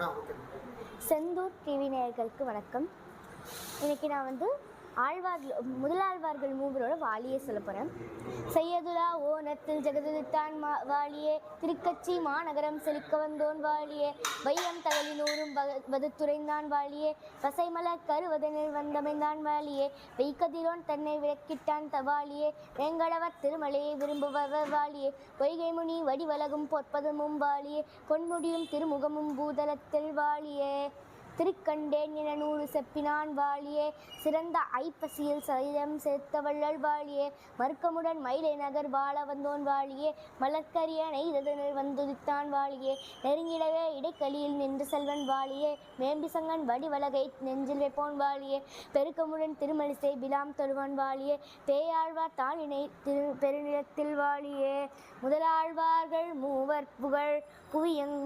Okay. Senthur TV நேயர்களுக்கு வணக்கம். இன்னைக்கு நான் முதலாழ்வார்கள் மூவரோட வாலியை சொல்ல போகிறேன். செய்யதுலா ஓனத்தில் ஜெகதுத்தான் வாலியே, திருக்கச்சி மாநகரம் செழிக்க வந்தோன் வாலியே, வையம் தகலி நூறும் வதுத்துறைந்தான் வாலியே, பசைமலர் கருவதனில் வந்தமைந்தான் வாலியே, வெய்கதிரோன் தன்னை விளக்கிட்டான் வாலியே, வேங்கடவர் திருமலையை விரும்புபவர் வாலியே, பொய்கை முனி வடிவலகும் பொற்பதமும் வாலியே, பொன்முடியும் திருமுகமும் பூதலத்தில் வாலியே, திருக்கண்டேன் என 100 செப்பினான் வாலியே, சிறந்த ஐப்பசியில் சைதம் சேர்த்த வள்ளல் வாலியே, மறுக்கமுடன் மயிலை நகர் வாழ வந்தோன் வாலியே, மலர்கரிய நெய்தனில் வந்துதித்தான் வாலியே, நெருங்கிடவே இடைக்கலியில் நின்று செல்வன் வாலியே, மேம்பிசங்கன் வடிவலகை நெஞ்சில் வைப்போன் வாலியே, பெருக்கமுடன் திருமலிசை பிலாம் தொழுவான் வாலியே, பேயாழ்வார் தாளினை பெருநிலத்தில் வாலியே, முதலாழ்வார்கள் மூவர் புகழ் புவியங்